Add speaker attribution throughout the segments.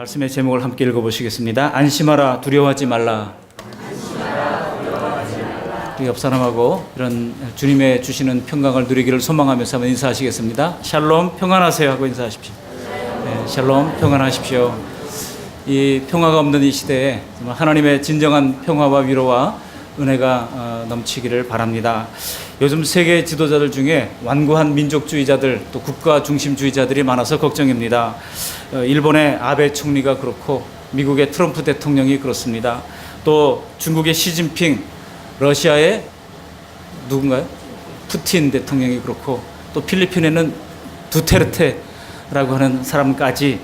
Speaker 1: 말씀의 제목을 함께 읽어보시겠습니다. 안심하라 두려워하지 말라. 우리 옆 사람하고 이런 주님의 주시는 평강을 누리기를 소망하면서 한번 인사하시겠습니다. 샬롬 평안하세요 하고 인사하십시오. 네, 샬롬 평안하십시오. 이 평화가 없는 이 시대에 하나님의 진정한 평화와 위로와 은혜가 넘치기를 바랍니다. 요즘 세계 지도자들 중에 완고한 민족주의자들 또 국가 중심주의자들이 많아서 걱정입니다. 일본의 아베 총리가 그렇고 미국의 트럼프 대통령이 그렇습니다. 또 중국의 시진핑, 러시아의 누군가요? 푸틴 대통령이 그렇고 또 필리핀에는 두테르테라고 하는 사람까지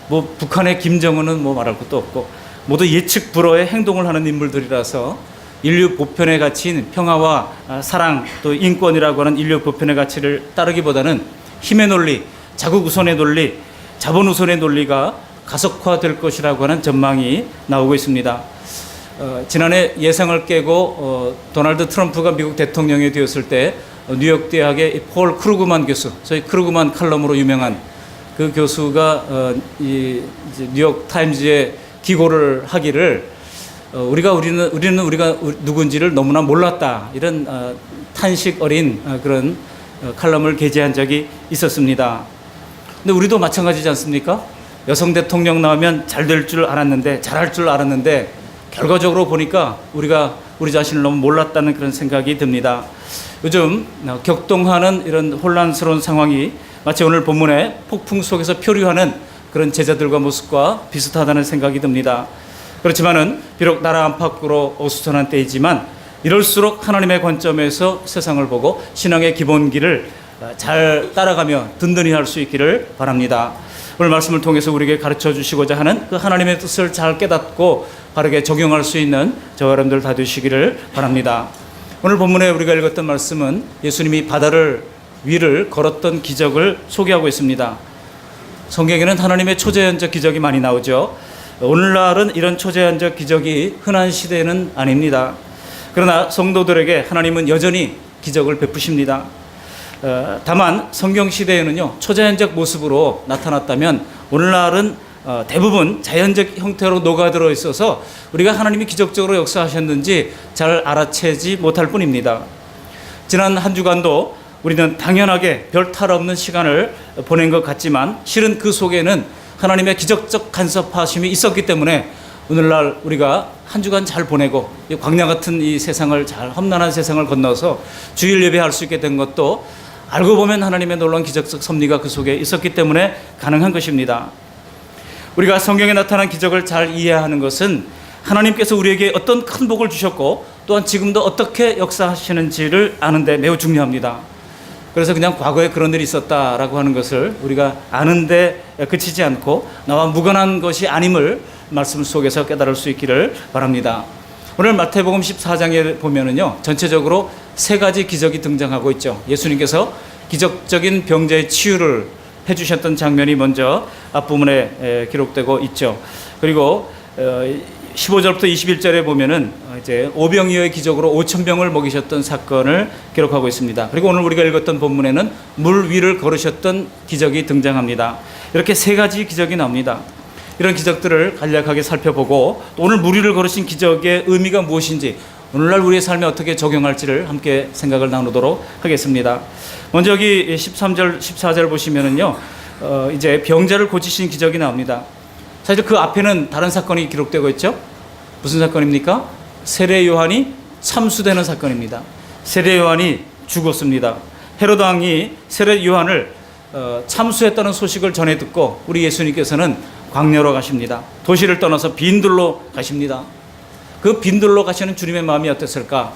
Speaker 1: 뭐 북한의 김정은은 뭐 말할 것도 없고 모두 예측 불허의 행동을 하는 인물들이라서 인류 보편의 가치인 평화와 사랑 또 인권이라고 하는 인류 보편의 가치를 따르기보다는 힘의 논리, 자국 우선의 논리, 자본 우선의 논리가 가속화될 것이라고 하는 전망이 나오고 있습니다. 지난해 예상을 깨고 도널드 트럼프가 미국 대통령이 되었을 때 뉴욕 대학의 폴 크루그만 교수, 저희 크루그만 칼럼으로 유명한 그 교수가 이 뉴욕 타임즈에 기고를 하기를 우리는 누군지를 너무나 몰랐다, 이런 탄식 어린 그런 칼럼을 게재한 적이 있었습니다. 근데 우리도 마찬가지지 않습니까? 여성 대통령 나오면 잘 될 줄 알았는데, 잘할 줄 알았는데 결과적으로 보니까 우리 자신을 너무 몰랐다는 그런 생각이 듭니다. 요즘 격동하는 이런 혼란스러운 상황이 마치 오늘 본문의 폭풍 속에서 표류하는 그런 제자들과 모습과 비슷하다는 생각이 듭니다. 그렇지만은 비록 나라 안팎으로 어수선한 때이지만 이럴수록 하나님의 관점에서 세상을 보고 신앙의 기본기를 잘 따라가며 든든히 할 수 있기를 바랍니다. 오늘 말씀을 통해서 우리에게 가르쳐 주시고자 하는 그 하나님의 뜻을 잘 깨닫고 바르게 적용할 수 있는 저와 여러분들 다 되시기를 바랍니다. 오늘 본문에 우리가 읽었던 말씀은 예수님이 바다를 위를 걸었던 기적을 소개하고 있습니다. 성경에는 하나님의 초자연적 기적이 많이 나오죠. 오늘날은 이런 초자연적 기적이 흔한 시대는 아닙니다. 그러나 성도들에게 하나님은 여전히 기적을 베푸십니다. 다만 성경 시대에는요, 초자연적 모습으로 나타났다면 오늘날은 대부분 자연적 형태로 녹아들어 있어서 우리가 하나님이 기적적으로 역사하셨는지 잘 알아채지 못할 뿐입니다. 지난 한 주간도 우리는 당연하게 별 탈 없는 시간을 보낸 것 같지만 실은 그 속에는 하나님의 기적적 간섭하심이 있었기 때문에 오늘날 우리가 한 주간 잘 보내고 광야 같은 이 세상을 잘 험난한 세상을 건너서 주일 예배할 수 있게 된 것도 알고 보면 하나님의 놀라운 기적적 섭리가 그 속에 있었기 때문에 가능한 것입니다. 우리가 성경에 나타난 기적을 잘 이해하는 것은 하나님께서 우리에게 어떤 큰 복을 주셨고 또한 지금도 어떻게 역사하시는지를 아는 데 매우 중요합니다. 그래서 그냥 과거에 그런 일이 있었다라고 하는 것을 우리가 아는데 그치지 않고 나와 무관한 것이 아님을 말씀 속에서 깨달을 수 있기를 바랍니다. 오늘 마태복음 14장에 보면은요, 전체적으로 세 가지 기적이 등장하고 있죠. 예수님께서 기적적인 병자의 치유를 해주셨던 장면이 먼저 앞부분에 기록되고 있죠. 그리고 15절부터 21절에 보면은 이제 오병이어의 기적으로 5,000병을 먹이셨던 사건을 기록하고 있습니다. 그리고 오늘 우리가 읽었던 본문에는 물 위를 걸으셨던 기적이 등장합니다. 이렇게 세 가지 기적이 나옵니다. 이런 기적들을 간략하게 살펴보고 또 오늘 물 위를 걸으신 기적의 의미가 무엇인지 오늘날 우리의 삶에 어떻게 적용할지를 함께 생각을 나누도록 하겠습니다. 먼저 여기 13절, 14절 보시면은요, 이제 병자를 고치신 기적이 나옵니다. 사실 그 앞에는 다른 사건이 기록되고 있죠. 무슨 사건입니까? 세례 요한이 참수되는 사건입니다. 세례 요한이 죽었습니다. 헤로드 왕이 세례 요한을 참수했다는 소식을 전해 듣고 우리 예수님께서는 광야로 가십니다. 도시를 떠나서 빈들로 가십니다. 그 빈들로 가시는 주님의 마음이 어땠을까?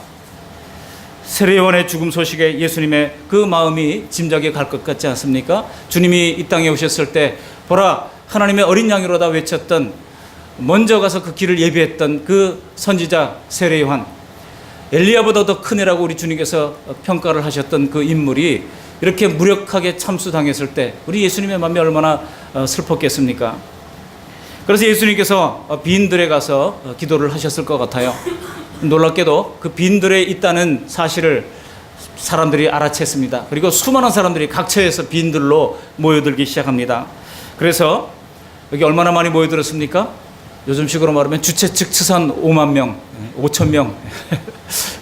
Speaker 1: 세례 요한의 죽음 소식에 예수님의 그 마음이 짐작이 갈 것 같지 않습니까? 주님이 이 땅에 오셨을 때 보라, 하나님의 어린 양이로다 외쳤던, 먼저 가서 그 길을 예비했던 그 선지자 세례 요한, 엘리야보다 더 큰 애라고 우리 주님께서 평가를 하셨던 그 인물이 이렇게 무력하게 참수당했을 때 우리 예수님의 마음이 얼마나 슬펐겠습니까? 그래서 예수님께서 빈들에 가서 기도를 하셨을 것 같아요. 놀랍게도 그 빈들에 있다는 사실을 사람들이 알아챘습니다. 그리고 수많은 사람들이 각처에서 빈들로 모여들기 시작합니다. 그래서 여기 얼마나 많이 모여들었습니까? 요즘식으로 말하면 주최 측 추산 5만 명, 5천 명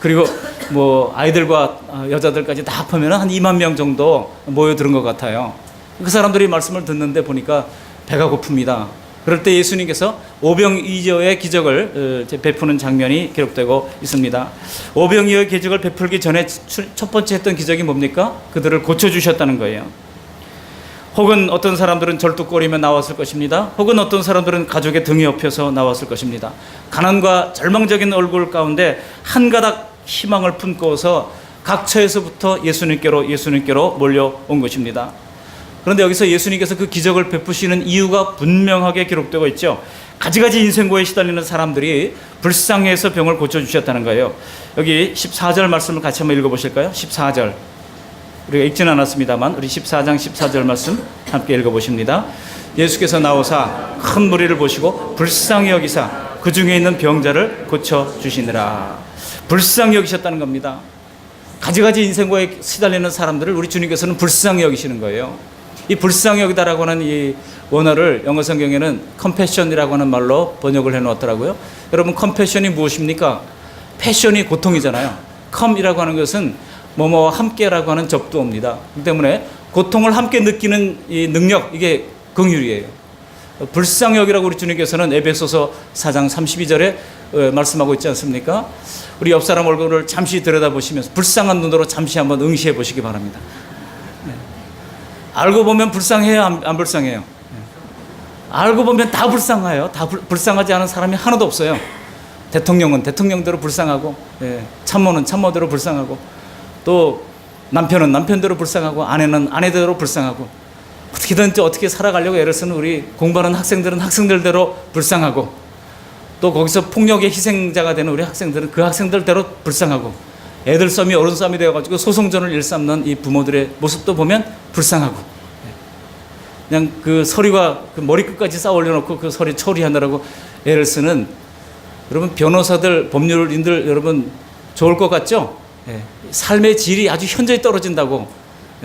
Speaker 1: 그리고 뭐 아이들과 여자들까지 다 합하면 한 2만 명 정도 모여들은 것 같아요. 그 사람들이 말씀을 듣는데 보니까 배가 고픕니다. 그럴 때 예수님께서 오병이어의 기적을 베푸는 장면이 기록되고 있습니다. 오병이어의 기적을 베풀기 전에 첫 번째 했던 기적이 뭡니까? 그들을 고쳐주셨다는 거예요. 혹은 어떤 사람들은 절뚝거리며 나왔을 것입니다. 혹은 어떤 사람들은 가족의 등에 업혀서 나왔을 것입니다. 가난과 절망적인 얼굴 가운데 한 가닥 희망을 품고서 각처에서부터 예수님께로 몰려온 것입니다. 그런데 여기서 예수님께서 그 기적을 베푸시는 이유가 분명하게 기록되고 있죠. 가지가지 인생고에 시달리는 사람들이 불쌍해서 병을 고쳐주셨다는 거예요. 여기 14절 말씀을 같이 한번 읽어보실까요? 14절. 우리가 읽지는 않았습니다만 우리 14장 14절 말씀 함께 읽어보십니다. 예수께서 나오사 큰 무리를 보시고 불쌍히 여기사 그 중에 있는 병자를 고쳐주시느라. 불쌍히 여기셨다는 겁니다. 가지가지 인생고에 시달리는 사람들을 우리 주님께서는 불쌍히 여기시는 거예요. 이 불쌍히 여기다라고 하는 이 원어를 영어 성경에는 컴패션이라고 하는 말로 번역을 해놓았더라고요. 여러분, 컴패션이 무엇입니까? 패션이 고통이잖아요. 컴이라고 하는 것은 뭐뭐와 함께라고 하는 접두어입니다. 그렇기 때문에 고통을 함께 느끼는 이 능력, 이게 긍휼이에요. 불쌍히 여기라고 우리 주님께서는 에베소서 4장 32절에 말씀하고 있지 않습니까? 우리 옆 사람 얼굴을 잠시 들여다보시면서 불쌍한 눈으로 잠시 한번 응시해 보시기 바랍니다. 알고 보면 불쌍해요, 안 불쌍해요? 알고 보면 다 불쌍해요. 다 불쌍하지 않은 사람이 하나도 없어요. 대통령은 대통령대로 불쌍하고, 참모는 참모대로 불쌍하고, 또 남편은 남편대로 불쌍하고, 아내는 아내대로 불쌍하고, 어떻게든지 어떻게 살아가려고 애를 쓰는 우리 공부하는 학생들은 학생들대로 불쌍하고, 또 거기서 폭력의 희생자가 되는 우리 학생들은 그 학생들대로 불쌍하고, 애들 싸움이 어른 싸움이 되어가지고 소송전을 일삼는 이 부모들의 모습도 보면 불쌍하고, 그냥 그 서류가 그 머리끝까지 쌓아 올려놓고 그 서류 처리하느라고 애를 쓰는, 여러분 변호사들, 법률인들 여러분 좋을 것 같죠? 삶의 질이 아주 현저히 떨어진다고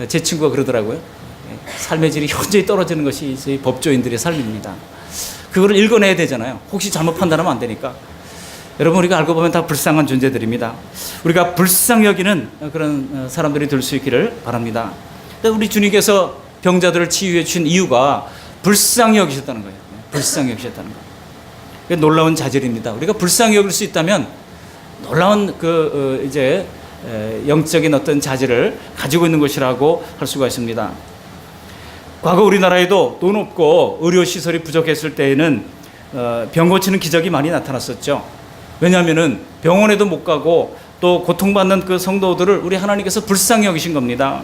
Speaker 1: 제 친구가 그러더라고요. 삶의 질이 현저히 떨어지는 것이 저희 법조인들의 삶입니다. 그거를 읽어내야 되잖아요. 혹시 잘못 판단하면 안 되니까. 여러분, 우리가 알고 보면 다 불쌍한 존재들입니다. 우리가 불쌍히 여기는 그런 사람들이 될 수 있기를 바랍니다. 우리 주님께서 병자들을 치유해 주신 이유가 불쌍히 여기셨다는 거예요. 불쌍히 여기셨다는 거예요. 놀라운 자질입니다. 우리가 불쌍히 여길 수 있다면 놀라운 이제 영적인 어떤 자질을 가지고 있는 것이라고 할 수가 있습니다. 과거 우리나라에도 돈 없고 의료시설이 부족했을 때에는 병 고치는 기적이 많이 나타났었죠. 왜냐하면은 병원에도 못 가고 또 고통받는 그 성도들을 우리 하나님께서 불쌍히 여기신 겁니다.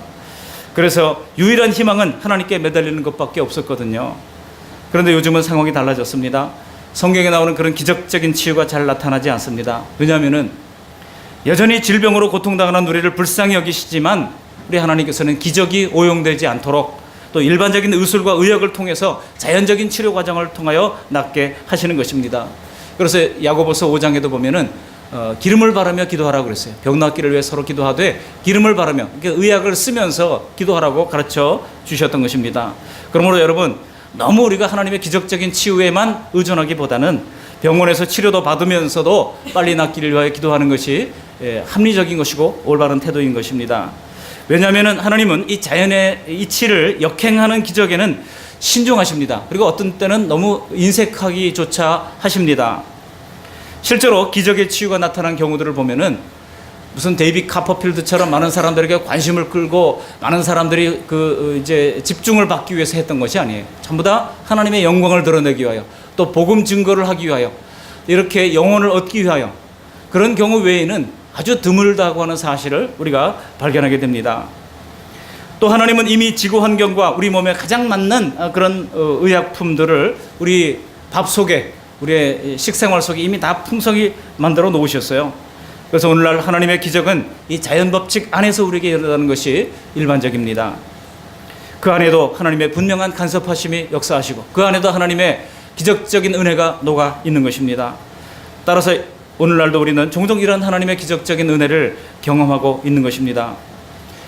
Speaker 1: 그래서 유일한 희망은 하나님께 매달리는 것밖에 없었거든요. 그런데 요즘은 상황이 달라졌습니다. 성경에 나오는 그런 기적적인 치유가 잘 나타나지 않습니다. 왜냐하면은 여전히 질병으로 고통당하는 우리를 불쌍히 여기시지만 우리 하나님께서는 기적이 오용되지 않도록 또 일반적인 의술과 의학을 통해서 자연적인 치료 과정을 통하여 낫게 하시는 것입니다. 그래서 야고보서 5장에도 보면은 기름을 바르며 기도하라고 그랬어요. 병 낫기를 위해 서로 기도하되 기름을 바르며, 의약을 쓰면서 기도하라고 가르쳐 주셨던 것입니다. 그러므로 여러분, 너무 우리가 하나님의 기적적인 치유에만 의존하기보다는 병원에서 치료도 받으면서도 빨리 낫기를 위하여 기도하는 것이 합리적인 것이고 올바른 태도인 것입니다. 왜냐하면 하나님은 이 자연의 이치를 역행하는 기적에는 신중하십니다. 그리고 어떤 때는 너무 인색하기조차 하십니다. 실제로 기적의 치유가 나타난 경우들을 보면은 무슨 데이비 카퍼필드처럼 많은 사람들에게 관심을 끌고 많은 사람들이 이제 집중을 받기 위해서 했던 것이 아니에요. 전부 다 하나님의 영광을 드러내기 위하여, 또 복음 증거를 하기 위하여, 이렇게 영혼을 얻기 위하여, 그런 경우 외에는 아주 드물다고 하는 사실을 우리가 발견하게 됩니다. 또 하나님은 이미 지구 환경과 우리 몸에 가장 맞는 그런 의약품들을 우리 밥 속에, 우리의 식생활 속에 이미 다 풍성히 만들어 놓으셨어요. 그래서 오늘날 하나님의 기적은 이 자연 법칙 안에서 우리에게 일어나는 것이 일반적입니다. 그 안에도 하나님의 분명한 간섭하심이 역사하시고 그 안에도 하나님의 기적적인 은혜가 녹아 있는 것입니다. 따라서 오늘날도 우리는 종종 이런 하나님의 기적적인 은혜를 경험하고 있는 것입니다.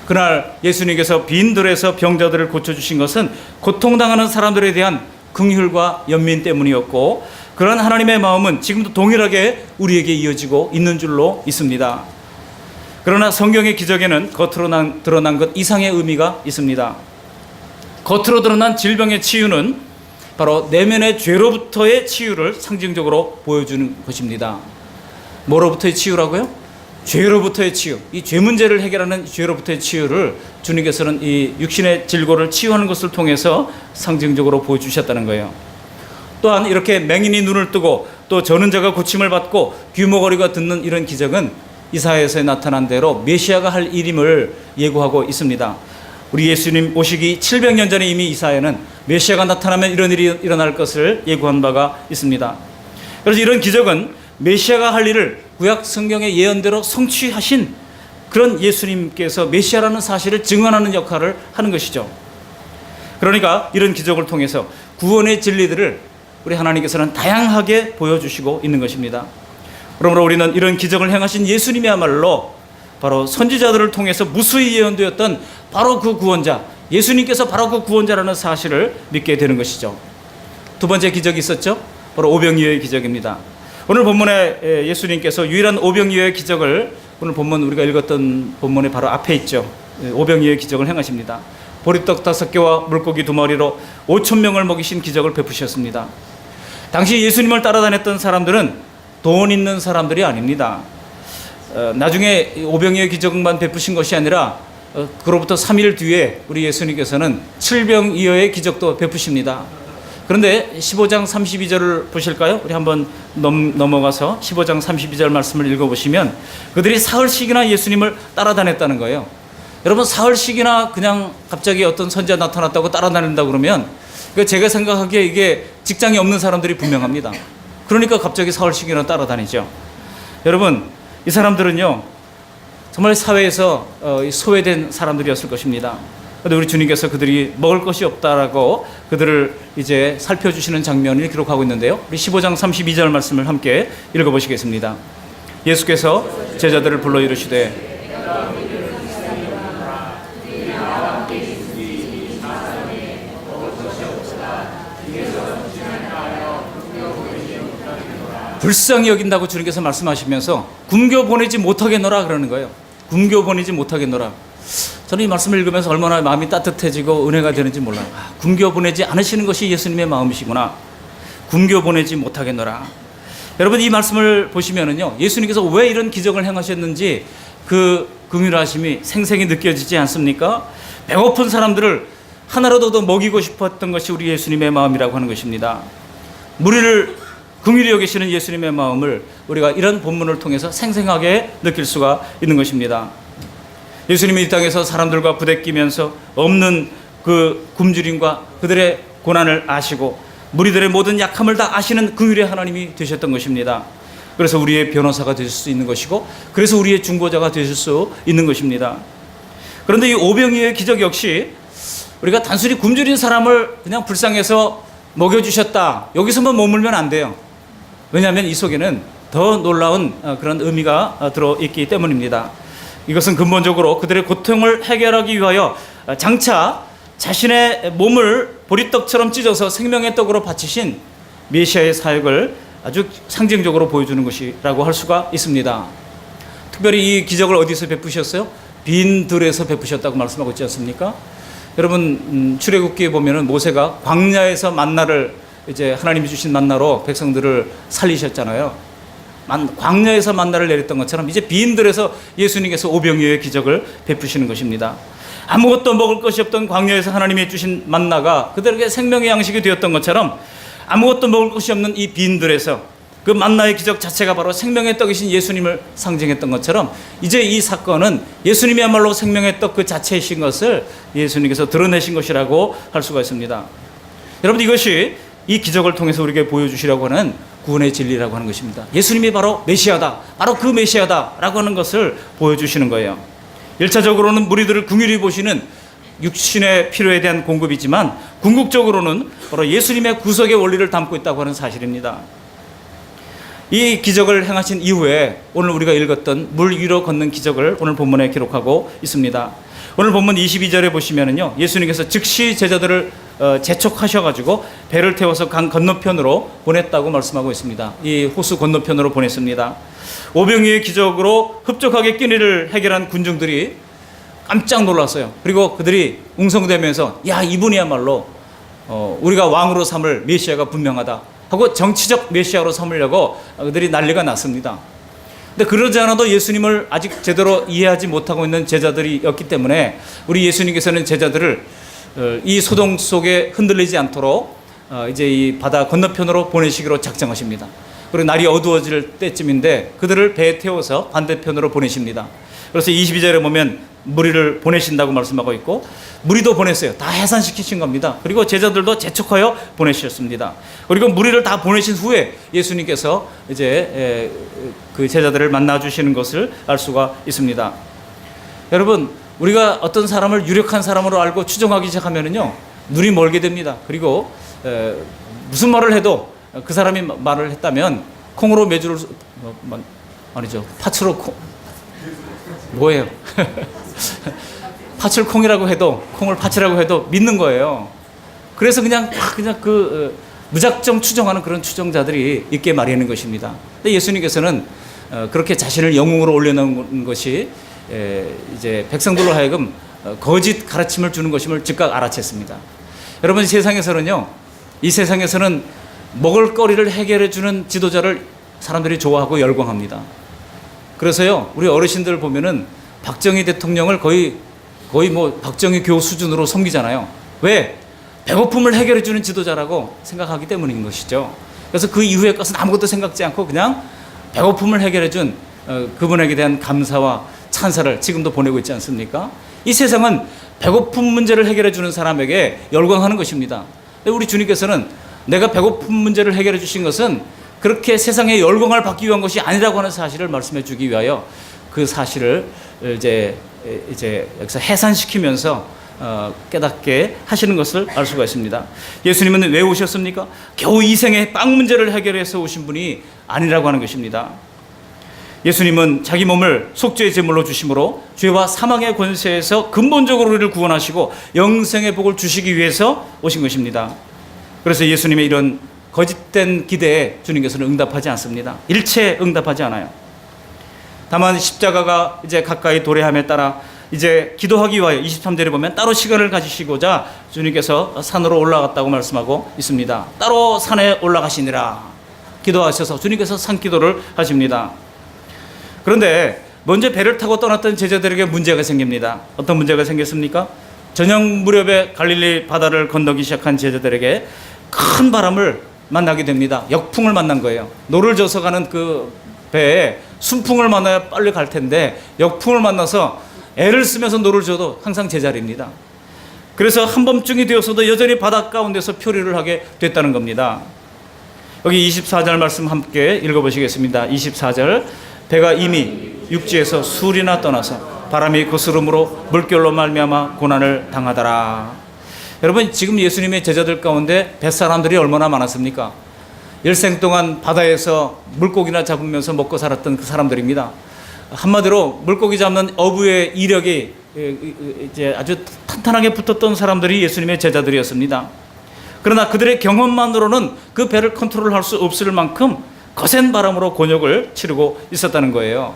Speaker 1: 그날 예수님께서 빈들에서 병자들을 고쳐주신 것은 고통당하는 사람들에 대한 긍휼과 연민 때문이었고, 그런 하나님의 마음은 지금도 동일하게 우리에게 이어지고 있는 줄로 있습니다. 그러나 성경의 기적에는 겉으로 드러난 것 이상의 의미가 있습니다. 겉으로 드러난 질병의 치유는 바로 내면의 죄로부터의 치유를 상징적으로 보여주는 것입니다. 뭐로부터의 치유라고요? 죄로부터의 치유. 이 죄 문제를 해결하는 죄로부터의 치유를 주님께서는 이 육신의 질고를 치유하는 것을 통해서 상징적으로 보여주셨다는 거예요. 또한 이렇게 맹인이 눈을 뜨고 또 저는 자가 고침을 받고 귀머거리가 듣는 이런 기적은 이사야서에 나타난 대로 메시아가 할 일임을 예고하고 있습니다. 우리 예수님 오시기 700년 전에 이미 이사야는 메시아가 나타나면 이런 일이 일어날 것을 예고한 바가 있습니다. 그래서 이런 기적은 메시아가 할 일을 구약 성경의 예언대로 성취하신 그런 예수님께서 메시아라는 사실을 증언하는 역할을 하는 것이죠. 그러니까 이런 기적을 통해서 구원의 진리들을 우리 하나님께서는 다양하게 보여주시고 있는 것입니다. 그러므로 우리는 이런 기적을 행하신 예수님이야말로 바로 선지자들을 통해서 무수히 예언되었던 바로 그 구원자, 예수님께서 바로 그 구원자라는 사실을 믿게 되는 것이죠. 두 번째 기적이 있었죠. 바로 오병이어의 기적입니다. 오늘 본문에 예수님께서 유일한 오병이어의 기적을 오늘 본문 우리가 읽었던 본문의 바로 앞에 있죠. 오병이어의 기적을 행하십니다. 보리떡 5개와 물고기 2마리로 5,000명을 먹이신 기적을 베푸셨습니다. 당시 예수님을 따라다녔던 사람들은 돈 있는 사람들이 아닙니다. 나중에 오병이어의 기적만 베푸신 것이 아니라 그로부터 3일 뒤에 우리 예수님께서는 7병이어의 기적도 베푸십니다. 그런데 15장 32절을 보실까요? 우리 한번 넘어가서 15장 32절 말씀을 읽어보시면 그들이 사흘씩이나 예수님을 따라다녔다는 거예요. 여러분, 사흘씩이나 그냥 갑자기 어떤 선지자 나타났다고 따라다닌다 그러면 제가 생각하기에 이게 직장이 없는 사람들이 분명합니다. 그러니까 갑자기 사흘씩이나 따라다니죠. 여러분, 이 사람들은요 정말 사회에서 소외된 사람들이었을 것입니다. 그런데 우리 주님께서 그들이 먹을 것이 없다라고 그들을 이제 살펴주시는 장면을 기록하고 있는데요. 우리 15장 32절 말씀을 함께 읽어보시겠습니다. 예수께서 제자들을 불러 이르시되 불쌍히 여긴다고 주님께서 말씀하시면서 굶겨 보내지 못하겠노라 그러는 거예요. 굶겨 보내지 못하겠노라. 저는 이 말씀을 읽으면서 얼마나 마음이 따뜻해지고 은혜가 되는지 몰라요. 굶겨 보내지 않으시는 것이 예수님의 마음이시구나. 굶겨 보내지 못하겠노라. 여러분, 이 말씀을 보시면은요, 예수님께서 왜 이런 기적을 행하셨는지 그 긍휼하심이 생생히 느껴지지 않습니까? 배고픈 사람들을 하나라도 더 먹이고 싶었던 것이 우리 예수님의 마음이라고 하는 것입니다. 무리를 긍휼히 여기시는 예수님의 마음을 우리가 이런 본문을 통해서 생생하게 느낄 수가 있는 것입니다. 예수님이 이 땅에서 사람들과 부대끼면서 없는 그 굶주림과 그들의 고난을 아시고 무리들의 모든 약함을 다 아시는 긍휼의 하나님이 되셨던 것입니다. 그래서 우리의 변호사가 되실 수 있는 것이고, 그래서 우리의 중보자가 되실 수 있는 것입니다. 그런데 이 오병이어의 기적 역시 우리가 단순히 굶주린 사람을 그냥 불쌍해서 먹여주셨다, 여기서만 머물면 안 돼요. 왜냐하면 이 속에는 더 놀라운 그런 의미가 들어있기 때문입니다. 이것은 근본적으로 그들의 고통을 해결하기 위하여 장차 자신의 몸을 보리떡처럼 찢어서 생명의 떡으로 바치신 메시아의 사역을 아주 상징적으로 보여주는 것이라고 할 수가 있습니다. 특별히 이 기적을 어디서 베푸셨어요? 빈 들에서 베푸셨다고 말씀하고 있지 않습니까? 여러분, 출애굽기에 보면은 모세가 광야에서 만나를 이제 하나님이 주신 만나로 백성들을 살리셨잖아요. 광야에서 만나를 내렸던 것처럼 이제 빈들에서 예수님께서 오병이어의 기적을 베푸시는 것입니다. 아무것도 먹을 것이 없던 광야에서 하나님이 주신 만나가 그들에게 생명의 양식이 되었던 것처럼 아무것도 먹을 것이 없는 이 빈들에서 그 만나의 기적 자체가 바로 생명의 떡이신 예수님을 상징했던 것처럼 이제 이 사건은 예수님이야말로 생명의 떡 그 자체이신 것을 예수님께서 드러내신 것이라고 할 수가 있습니다. 여러분, 이것이 이 기적을 통해서 우리에게 보여주시려고 하는 구원의 진리라고 하는 것입니다. 예수님이 바로 메시아다, 바로 그 메시아다라고 하는 것을 보여주시는 거예요. 1차적으로는 무리들을 긍휼히 보시는 육신의 필요에 대한 공급이지만 궁극적으로는 바로 예수님의 구속의 원리를 담고 있다고 하는 사실입니다. 이 기적을 행하신 이후에 오늘 우리가 읽었던 물 위로 걷는 기적을 오늘 본문에 기록하고 있습니다. 오늘 본문 22절에 보시면은요, 예수님께서 즉시 제자들을 재촉하셔가지고 배를 태워서 강 건너편으로 보냈다고 말씀하고 있습니다. 이 호수 건너편으로 보냈습니다. 오병이의 기적으로 흡족하게 끼니를 해결한 군중들이 깜짝 놀랐어요. 그리고 그들이 웅성대면서 야, 이분이야말로 우리가 왕으로 삼을 메시아가 분명하다 하고 정치적 메시아로 삼으려고 그들이 난리가 났습니다. 근데 그러지 않아도 예수님을 아직 제대로 이해하지 못하고 있는 제자들이었기 때문에 우리 예수님께서는 제자들을 이 소동 속에 흔들리지 않도록 이제 이 바다 건너편으로 보내시기로 작정하십니다. 그리고 날이 어두워질 때쯤인데 그들을 배에 태워서 반대편으로 보내십니다. 그래서 22절에 보면 무리를 보내신다고 말씀하고 있고, 무리도 보냈어요. 다 해산시키신 겁니다. 그리고 제자들도 재촉하여 보내셨습니다. 그리고 무리를 다 보내신 후에 예수님께서 이제 그 제자들을 만나 주시는 것을 알 수가 있습니다. 여러분, 우리가 어떤 사람을 유력한 사람으로 알고 추정하기 시작하면은요, 눈이 멀게 됩니다. 그리고 무슨 말을 해도 그 사람이 말을 했다면 콩으로 매주를 아니죠, 팥으로 뭐예요? 팥을 콩이라고 해도, 콩을 팥이라고 해도 믿는 거예요. 그래서 그냥 무작정 추정하는 그런 추정자들이 있게 마련인 것입니다. 근데 예수님께서는 그렇게 자신을 영웅으로 올려놓은 것이 이제 백성들로 하여금 거짓 가르침을 주는 것임을 즉각 알아챘습니다. 여러분, 이 세상에서는 먹을거리를 해결해 주는 지도자를 사람들이 좋아하고 열광합니다. 그래서요, 우리 어르신들 보면은 박정희 대통령을 거의 뭐 박정희 교 수준으로 섬기잖아요. 왜? 배고픔을 해결해 주는 지도자라고 생각하기 때문인 것이죠. 그래서 그 이후의 것은 아무것도 생각지 않고 그냥 배고픔을 해결해 준 그분에게 대한 감사와 찬사를 지금도 보내고 있지 않습니까? 이 세상은 배고픔 문제를 해결해 주는 사람에게 열광하는 것입니다. 우리 주님께서는 내가 배고픔 문제를 해결해 주신 것은 그렇게 세상에 열광을 받기 위한 것이 아니라고 하는 사실을 말씀해 주기 위하여 그 사실을 이제 여기서 해산시키면서 깨닫게 하시는 것을 알 수가 있습니다. 예수님은 왜 오셨습니까? 겨우 이 생에 빵 문제를 해결해서 오신 분이 아니라고 하는 것입니다. 예수님은 자기 몸을 속죄의 제물로 주심으로 죄와 사망의 권세에서 근본적으로 우리를 구원하시고 영생의 복을 주시기 위해서 오신 것입니다. 그래서 예수님의 이런 거짓된 기대에 주님께서는 응답하지 않습니다. 일체 응답하지 않아요. 다만 십자가가 이제 가까이 도래함에 따라 이제 기도하기 위하여 23절에 보면 따로 시간을 가지시고자 주님께서 산으로 올라갔다고 말씀하고 있습니다. 따로 산에 올라가시니라 기도하셔서 주님께서 산기도를 하십니다. 그런데 먼저 배를 타고 떠났던 제자들에게 문제가 생깁니다. 어떤 문제가 생겼습니까? 저녁 무렵에 갈릴리 바다를 건너기 시작한 제자들에게 큰 바람을 만나게 됩니다. 역풍을 만난 거예요. 노를 져서 가는 그 배에 순풍을 만나야 빨리 갈 텐데 역풍을 만나서 애를 쓰면서 노를 져도 항상 제자리입니다. 그래서 한밤중이 되었어도 여전히 바다 가운데서 표류를 하게 됐다는 겁니다. 여기 24절 말씀 함께 읽어보시겠습니다. 24절, 배가 이미 육지에서 술이나 떠나서 바람이 거스름으로 물결로 말미암아 고난을 당하더라. 여러분, 지금 예수님의 제자들 가운데 뱃사람들이 얼마나 많았습니까? 일생 동안 바다에서 물고기나 잡으면서 먹고 살았던 그 사람들입니다. 한마디로 물고기 잡는 어부의 이력이 이제 아주 탄탄하게 붙었던 사람들이 예수님의 제자들이었습니다. 그러나 그들의 경험만으로는 그 배를 컨트롤할 수 없을 만큼 거센 바람으로 곤욕을 치르고 있었다는 거예요.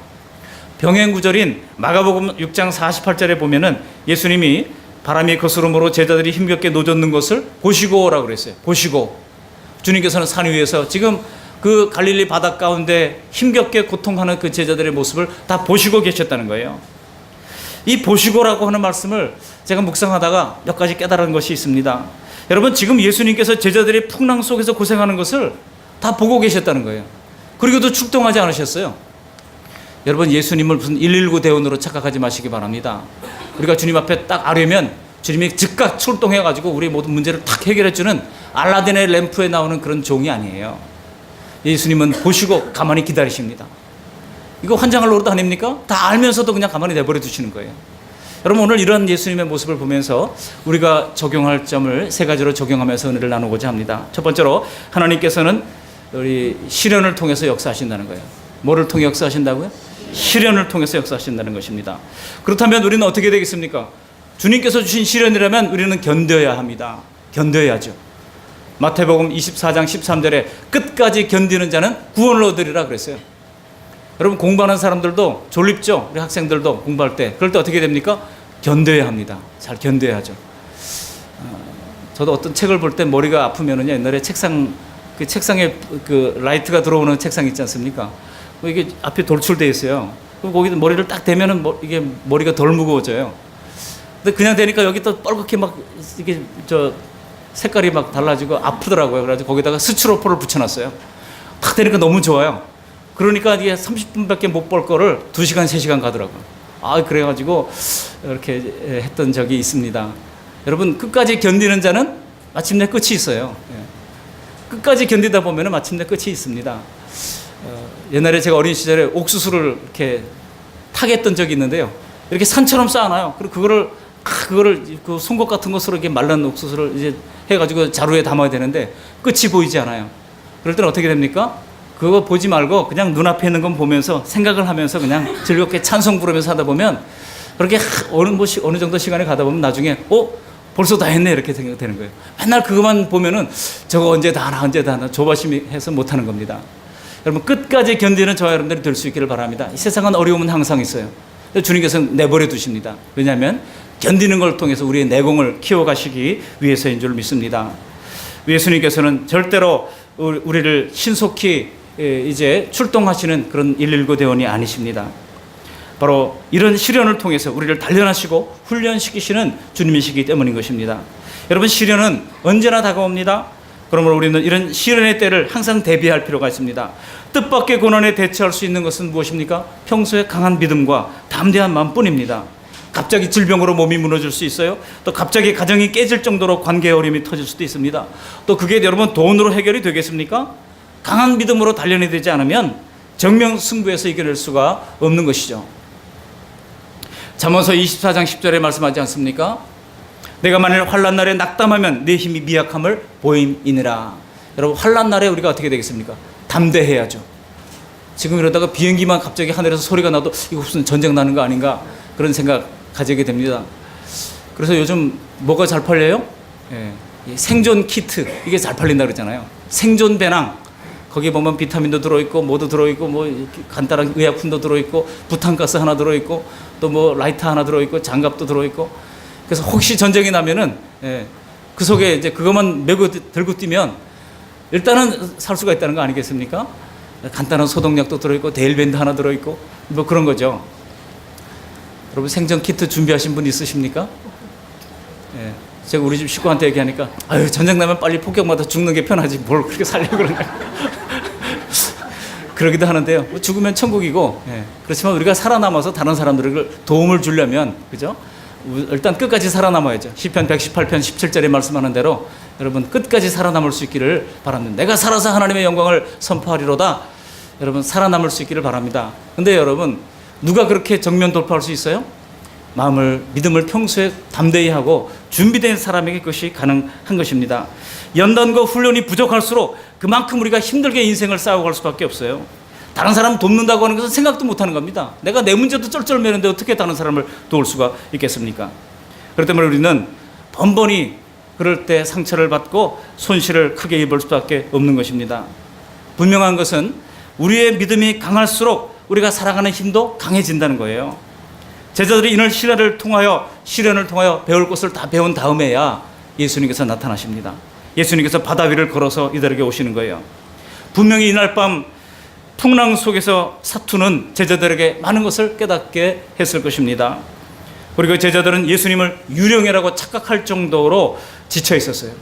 Speaker 1: 병행 구절인 마가복음 6장 48절에 보면은 예수님이 바람이 거스름으로 제자들이 힘겹게 노젓는 것을 보시고라고 그랬어요. 보시고. 주님께서는 산 위에서 지금 그 갈릴리 바다 가운데 힘겹게 고통하는 그 제자들의 모습을 다 보시고 계셨다는 거예요. 이 보시고라고 하는 말씀을 제가 묵상하다가 몇 가지 깨달은 것이 있습니다. 여러분, 지금 예수님께서 제자들이 풍랑 속에서 고생하는 것을 다 보고 계셨다는 거예요. 그리고도 출동하지 않으셨어요. 여러분, 예수님을 무슨 119 대원으로 착각하지 마시기 바랍니다. 우리가 주님 앞에 딱 아뢰면 주님이 즉각 출동해가지고 우리 모든 문제를 탁 해결해주는 알라딘의 램프에 나오는 그런 종이 아니에요. 예수님은 보시고 가만히 기다리십니다. 이거 환장할 노릇 아닙니까? 다 알면서도 그냥 가만히 내버려 두시는 거예요. 여러분, 오늘 이런 예수님의 모습을 보면서 우리가 적용할 점을 세 가지로 적용하면서 은혜를 나누고자 합니다. 첫 번째로, 하나님께서는 우리 시련을 통해서 역사하신다는 거예요. 뭐를 통해 역사하신다고요? 시련을 통해서 역사하신다는 것입니다. 그렇다면 우리는 어떻게 되겠습니까? 주님께서 주신 시련이라면 우리는 견뎌야 합니다. 견뎌야죠. 마태복음 24장 13절에 끝까지 견디는 자는 구원을 얻으리라 그랬어요. 여러분, 공부하는 사람들도 졸립죠? 우리 학생들도 공부할 때. 그럴 때 어떻게 됩니까? 견뎌야 합니다. 잘 견뎌야죠. 저도 어떤 책을 볼 때 머리가 아프면은요, 옛날에 책상에 그 라이트가 들어오는 책상 있지 않습니까? 이게 앞에 돌출되어 있어요. 그럼 거기다 머리를 딱 대면은 이게 머리가 덜 무거워져요. 근데 그냥 되니까 여기 또 뻘겋게 막 이게 색깔이 막 달라지고 아프더라고요. 그래가지고 거기다가 스티로폼을 붙여놨어요. 딱 되니까 너무 좋아요. 그러니까 이게 30분밖에 못 볼 거를 2시간, 3시간 가더라고요. 그래가지고 이렇게 했던 적이 있습니다. 여러분, 끝까지 견디는 자는 마침내 끝이 있어요. 끝까지 견디다 보면 마침내 끝이 있습니다. 옛날에 제가 어린 시절에 옥수수를 이렇게 타겠던 적이 있는데요. 이렇게 산처럼 쌓아놔요. 그리고 그거를 그 송곳 같은 것으로 이렇게 말른 옥수수를 이제 해가지고 자루에 담아야 되는데 끝이 보이지 않아요. 그럴 때는 어떻게 됩니까? 그거 보지 말고 그냥 눈앞에 있는 건 보면서 생각을 하면서 그냥 즐겁게 찬송 부르면서 하다 보면 그렇게 어느 정도 시간이 가다 보면 나중에 벌써 다 했네 이렇게 생각되는 거예요. 맨날 그것만 보면은 저거 언제 다 하나 조바심이 해서 못하는 겁니다. 여러분, 끝까지 견디는 저와 여러분들이 될 수 있기를 바랍니다. 이 세상은 어려움은 항상 있어요. 주님께서는 내버려 두십니다. 왜냐하면 견디는 걸 통해서 우리의 내공을 키워가시기 위해서인 줄 믿습니다. 예수님께서는 절대로 우리를 신속히 이제 출동하시는 그런 119 대원이 아니십니다. 바로 이런 시련을 통해서 우리를 단련하시고 훈련시키시는 주님이시기 때문인 것입니다. 여러분, 시련은 언제나 다가옵니다. 그러므로 우리는 이런 시련의 때를 항상 대비할 필요가 있습니다. 뜻밖의 고난에 대처할 수 있는 것은 무엇입니까? 평소에 강한 믿음과 담대한 마음뿐입니다. 갑자기 질병으로 몸이 무너질 수 있어요. 또 갑자기 가정이 깨질 정도로 관계의 어려움이 터질 수도 있습니다. 또 그게 여러분 돈으로 해결이 되겠습니까? 강한 믿음으로 단련이 되지 않으면 정명 승부에서 이겨낼 수가 없는 것이죠. 잠언서 24장 10절에 말씀하지 않습니까? 내가 만일 환난 날에 낙담하면 내 힘이 미약함을 보임이니라. 여러분, 환난 날에 우리가 어떻게 되겠습니까? 담대해야죠. 지금 이러다가 비행기만 갑자기 하늘에서 소리가 나도 이거 무슨 전쟁 나는 거 아닌가 그런 생각 가지게 됩니다. 그래서 요즘 뭐가 잘 팔려요? 생존 키트, 이게 잘 팔린다 그러잖아요. 생존 배낭, 거기 보면 비타민도 들어있고 뭐도 들어있고 뭐 간단한 의약품도 들어있고 부탄가스 하나 들어있고 또 뭐 라이터 하나 들어있고 장갑도 들어있고. 그래서 혹시 전쟁이 나면은 그 속에 이제 그것만 메고 들고 뛰면 일단은 살 수가 있다는 거 아니겠습니까? 간단한 소독약도 들어있고 데일밴드 하나 들어있고 뭐 그런 거죠. 여러분, 생존 키트 준비하신 분 있으십니까? 제가 우리 집 식구한테 얘기하니까 전쟁 나면 빨리 폭격 맞아 죽는 게 편하지 뭘 그렇게 살려고 그러냐 그러기도 하는데요. 죽으면 천국이고, 그렇지만 우리가 살아남아서 다른 사람들을 도움을 주려면, 그죠? 일단 끝까지 살아남아야죠. 시편 118편 17절에 말씀하는 대로 여러분 끝까지 살아남을 수 있기를 바랍니다. 내가 살아서 하나님의 영광을 선포하리로다. 여러분, 살아남을 수 있기를 바랍니다. 근데 여러분, 누가 그렇게 정면 돌파할 수 있어요? 믿음을 평소에 담대히 하고 준비된 사람에게 그것이 가능한 것입니다. 연단과 훈련이 부족할수록 그만큼 우리가 힘들게 인생을 싸워갈 수밖에 없어요. 다른 사람 돕는다고 하는 것은 생각도 못하는 겁니다. 내가 내 문제도 쩔쩔매는데 어떻게 다른 사람을 도울 수가 있겠습니까? 그렇기 때문에 우리는 번번이 그럴 때 상처를 받고 손실을 크게 입을 수밖에 없는 것입니다. 분명한 것은 우리의 믿음이 강할수록 우리가 살아가는 힘도 강해진다는 거예요. 제자들이 이날 시련을 통하여 배울 것을 다 배운 다음에야 예수님께서 나타나십니다. 예수님께서 바다 위를 걸어서 이들에게 오시는 거예요. 분명히 이날 밤 풍랑 속에서 사투는 제자들에게 많은 것을 깨닫게 했을 것입니다. 그리고 제자들은 예수님을 유령이라고 착각할 정도로 지쳐 있었어요.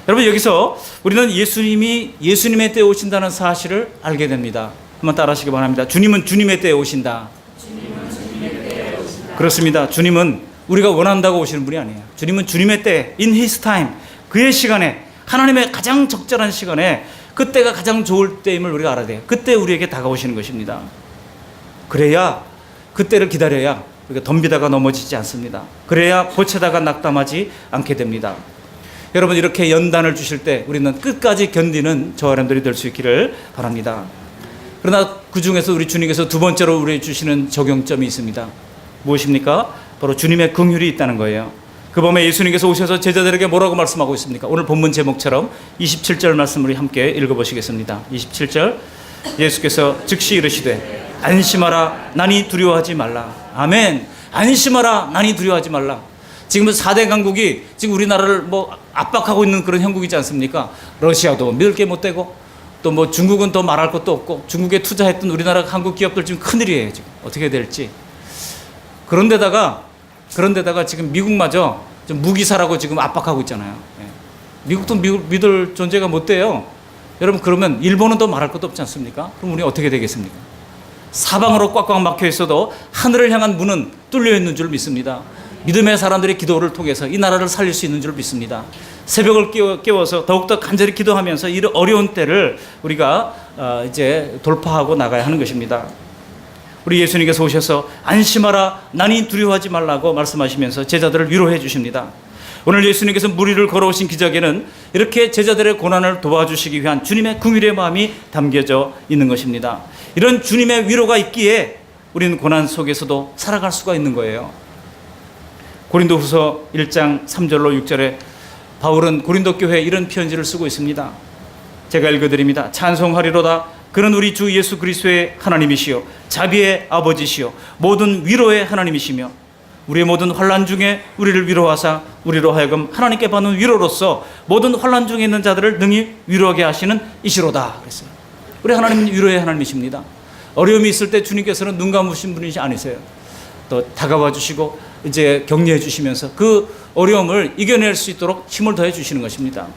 Speaker 1: 여러분, 여기서 우리는 예수님이 예수님의 때에 오신다는 사실을 알게 됩니다. 한번 따라하시기 바랍니다. 주님은 주님의 때에 오신다. 그렇습니다. 주님은 우리가 원한다고 오시는 분이 아니에요. 주님은 주님의 때, in His time, 그의 시간에, 하나님의 가장 적절한 시간에, 그때가 가장 좋을 때임을 우리가 알아야 돼요. 그때 우리에게 다가오시는 것입니다. 그래야, 그때를 기다려야 우리가 덤비다가 넘어지지 않습니다. 그래야 보채다가 낙담하지 않게 됩니다. 여러분, 이렇게 연단을 주실 때 우리는 끝까지 견디는 저와 여러분들이 될 수 있기를 바랍니다. 그러나 그 중에서 우리 주님께서 두 번째로 우리 주시는 적용점이 있습니다. 무엇입니까? 바로 주님의 긍휼이 있다는 거예요. 그 밤에 예수님께서 오셔서 제자들에게 뭐라고 말씀하고 있습니까? 오늘 본문 제목처럼 27절 말씀을 함께 읽어보시겠습니다. 27절 예수께서 즉시 이르시되 안심하라 나니 두려워하지 말라. 아멘. 안심하라 나니 두려워하지 말라. 지금 4대 강국이 지금 우리나라를 뭐 압박하고 있는 그런 형국이지 않습니까? 러시아도 믿을 게 못 되고 또 뭐 중국은 더 말할 것도 없고 중국에 투자했던 우리나라 한국 기업들 지금 큰일이에요. 지금 어떻게 될지. 그런데다가 지금 미국마저 좀 무기사라고 지금 압박하고 있잖아요. 미국도 믿을 존재가 못 돼요. 여러분 그러면 일본은 더 말할 것도 없지 않습니까? 그럼 우리 어떻게 되겠습니까? 사방으로 꽉꽉 막혀 있어도 하늘을 향한 문은 뚫려 있는 줄 믿습니다. 믿음의 사람들의 기도를 통해서 이 나라를 살릴 수 있는 줄 믿습니다. 새벽을 깨워서 더욱더 간절히 기도하면서 이 어려운 때를 우리가 이제 돌파하고 나가야 하는 것입니다. 우리 예수님께서 오셔서 안심하라 나니 두려워하지 말라고 말씀하시면서 제자들을 위로해 주십니다. 오늘 예수님께서 물 위를 걸어오신 기적에는 이렇게 제자들의 고난을 도와주시기 위한 주님의 긍휼의 마음이 담겨져 있는 것입니다. 이런 주님의 위로가 있기에 우리는 고난 속에서도 살아갈 수가 있는 거예요. 고린도후서 1장 3절로 6절에 바울은 고린도 교회에 이런 편지를 쓰고 있습니다. 제가 읽어드립니다. 찬송하리로다. 그는 우리 주 예수 그리스도의 하나님이시요 자비의 아버지시요 모든 위로의 하나님이시며 우리의 모든 환난 중에 우리를 위로하사 우리로 하여금 하나님께 받는 위로로서 모든 환난 중에 있는 자들을 능히 위로하게 하시는 이시로다 그랬어요. 우리 하나님은 위로의 하나님이십니다. 어려움이 있을 때 주님께서는 눈 감으신 분이 아니세요. 또 다가와 주시고 이제 격려해 주시면서 그 어려움을 이겨낼 수 있도록 힘을 더해 주시는 것입니다.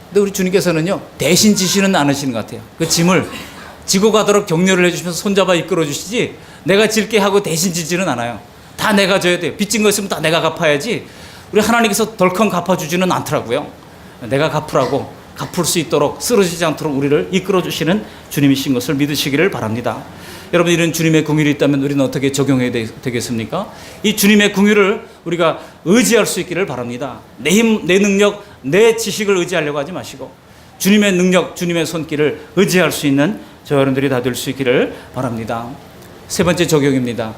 Speaker 1: 근데 우리 주님께서는요 대신 지시는 않으시는 것 같아요. 그 짐을 지고 가도록 격려를 해주시면서 손잡아 이끌어 주시지 내가 질게 하고 대신 지지는 않아요. 다 내가 져야 돼요. 빚진 거 있으면 다 내가 갚아야지. 우리 하나님께서 덜컹 갚아주지는 않더라고요. 내가 갚으라고 갚을 수 있도록 쓰러지지 않도록 우리를 이끌어 주시는 주님이신 것을 믿으시기를 바랍니다. 여러분 이런 주님의 긍휼이 있다면 우리는 어떻게 적용해야 되겠습니까? 이 주님의 긍휼을 우리가 의지할 수 있기를 바랍니다. 내 힘, 내 능력, 내 지식을 의지하려고 하지 마시고 주님의 능력, 주님의 손길을 의지할 수 있는 저 여러분들이 다 될 수 있기를 바랍니다. 세 번째 적용입니다.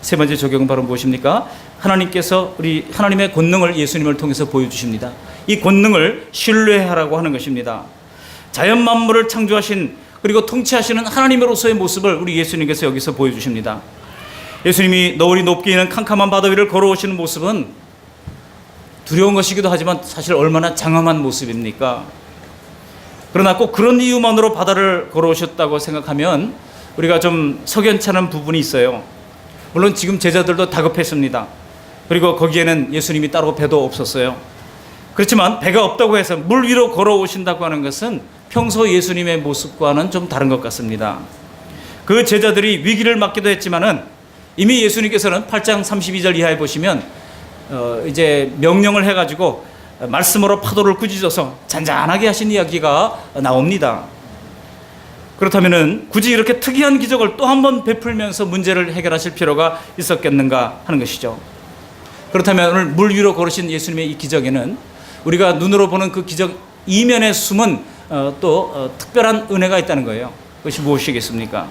Speaker 1: 세 번째 적용은 바로 무엇입니까? 하나님께서 우리 하나님의 권능을 예수님을 통해서 보여주십니다. 이 권능을 신뢰하라고 하는 것입니다. 자연 만물을 창조하신 그리고 통치하시는 하나님으로서의 모습을 우리 예수님께서 여기서 보여주십니다. 예수님이 너울이 높게 있는 캄캄한 바다 위를 걸어오시는 모습은 두려운 것이기도 하지만 사실 얼마나 장엄한 모습입니까? 그러나 꼭 그런 이유만으로 바다를 걸어오셨다고 생각하면 우리가 좀 석연찮은 부분이 있어요. 물론 지금 제자들도 다급했습니다. 그리고 거기에는 예수님이 따로 배도 없었어요. 그렇지만 배가 없다고 해서 물 위로 걸어오신다고 하는 것은 평소 예수님의 모습과는 좀 다른 것 같습니다. 그 제자들이 위기를 맞기도 했지만은 이미 예수님께서는 8장 32절 이하에 보시면 이제 명령을 해가지고 말씀으로 파도를 꾸짖어서 잔잔하게 하신 이야기가 나옵니다. 그렇다면은 굳이 이렇게 특이한 기적을 또 한 번 베풀면서 문제를 해결하실 필요가 있었겠는가 하는 것이죠. 그렇다면 오늘 물 위로 걸으신 예수님의 이 기적에는 우리가 눈으로 보는 그 기적 이면에 숨은 또 특별한 은혜가 있다는 거예요. 그것이 무엇이겠습니까?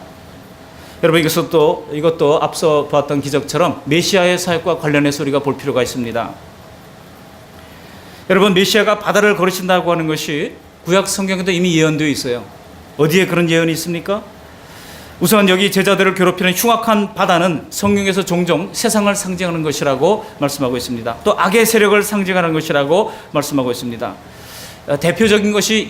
Speaker 1: 여러분 이것도 앞서 봤던 기적처럼 메시아의 사역과 관련해서 우리가 볼 필요가 있습니다. 여러분 메시아가 바다를 걸으신다고 하는 것이 구약 성경에도 이미 예언되어 있어요. 어디에 그런 예언이 있습니까? 우선 여기 제자들을 괴롭히는 흉악한 바다는 성경에서 종종 세상을 상징하는 것이라고 말씀하고 있습니다. 또 악의 세력을 상징하는 것이라고 말씀하고 있습니다. 대표적인 것이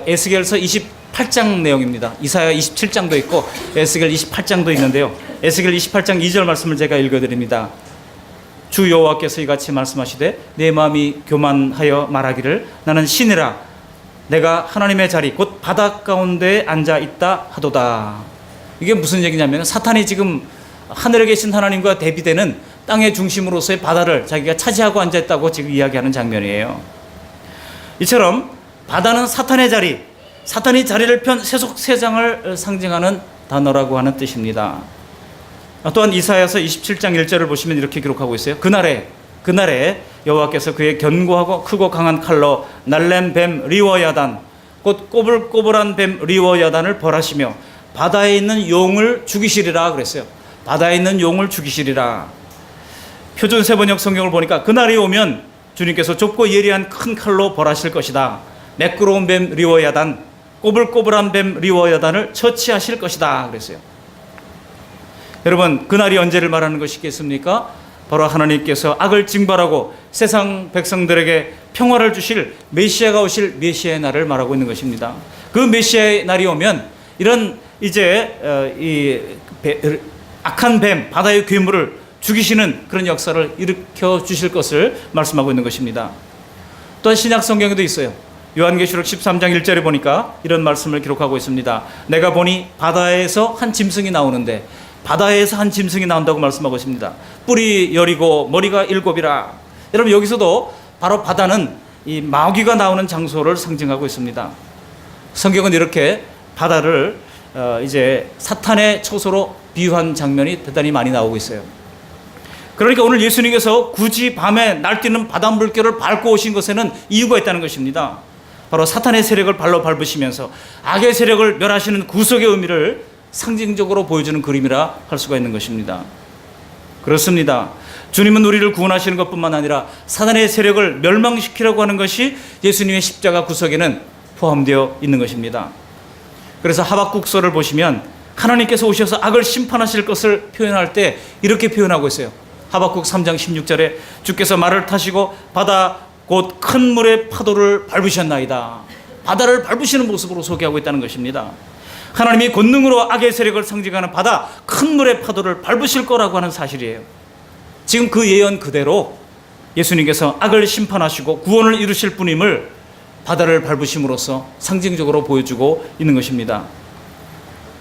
Speaker 1: 에스겔서 28장 내용입니다. 이사야 27장도 있고 에스겔 28장도 있는데요. 에스겔 28장 2절 말씀을 제가 읽어드립니다. 주 여호와께서 이같이 말씀하시되 내 마음이 교만하여 말하기를 나는 신이라 내가 하나님의 자리 곧 바다 가운데에 앉아 있다 하도다. 이게 무슨 얘기냐면 사탄이 지금 하늘에 계신 하나님과 대비되는 땅의 중심으로서의 바다를 자기가 차지하고 앉아 있다고 지금 이야기하는 장면이에요. 이처럼 바다는 사탄의 자리, 사탄이 자리를 편 세속 세상을 상징하는 단어라고 하는 뜻입니다. 또한 이사야서 27장 1절을 보시면 이렇게 기록하고 있어요. 그날에 여호와께서 그의 견고하고 크고 강한 칼로 날렘 뱀 리워야단 곧 꼬불꼬불한 뱀 리워야단을 벌하시며 바다에 있는 용을 죽이시리라 그랬어요. 바다에 있는 용을 죽이시리라. 표준 세번역 성경을 보니까 그날이 오면 주님께서 좁고 예리한 큰 칼로 벌하실 것이다. 매끄러운 뱀 리워야단, 꼬불꼬불한 뱀 리워야단을 처치하실 것이다 그랬어요. 여러분, 그날이 언제를 말하는 것이겠습니까? 바로 하나님께서 악을 징발하고 세상 백성들에게 평화를 주실 메시아가 오실 메시아의 날을 말하고 있는 것입니다. 그 메시아의 날이 오면 이런 이제 악한 뱀, 바다의 괴물을 죽이시는 그런 역사를 일으켜 주실 것을 말씀하고 있는 것입니다. 또한 신약 성경에도 있어요. 요한계시록 13장 1절에 보니까 이런 말씀을 기록하고 있습니다. 내가 보니 바다에서 한 짐승이 나오는데, 바다에서 한 짐승이 나온다고 말씀하고 있습니다. 뿔이 10이고 머리가 7이라. 여러분, 여기서도 바로 바다는 이 마귀가 나오는 장소를 상징하고 있습니다. 성경은 이렇게 바다를 이제 사탄의 처소로 비유한 장면이 대단히 많이 나오고 있어요. 그러니까 오늘 예수님께서 굳이 밤에 날뛰는 바다 물결을 밟고 오신 것에는 이유가 있다는 것입니다. 바로 사탄의 세력을 발로 밟으시면서 악의 세력을 멸하시는 구속의 의미를 상징적으로 보여주는 그림이라 할 수가 있는 것입니다. 그렇습니다. 주님은 우리를 구원하시는 것뿐만 아니라 사탄의 세력을 멸망시키려고 하는 것이 예수님의 십자가 구속에는 포함되어 있는 것입니다. 그래서 하박국서를 보시면 하나님께서 오셔서 악을 심판하실 것을 표현할 때 이렇게 표현하고 있어요. 하박국 3장 16절에 주께서 말을 타시고 바다 곧 큰 물의 파도를 밟으셨나이다. 바다를 밟으시는 모습으로 소개하고 있다는 것입니다. 하나님이 권능으로 악의 세력을 상징하는 바다, 큰 물의 파도를 밟으실 거라고 하는 사실이에요. 지금 그 예언 그대로 예수님께서 악을 심판하시고 구원을 이루실 분임을 바다를 밟으심으로써 상징적으로 보여주고 있는 것입니다.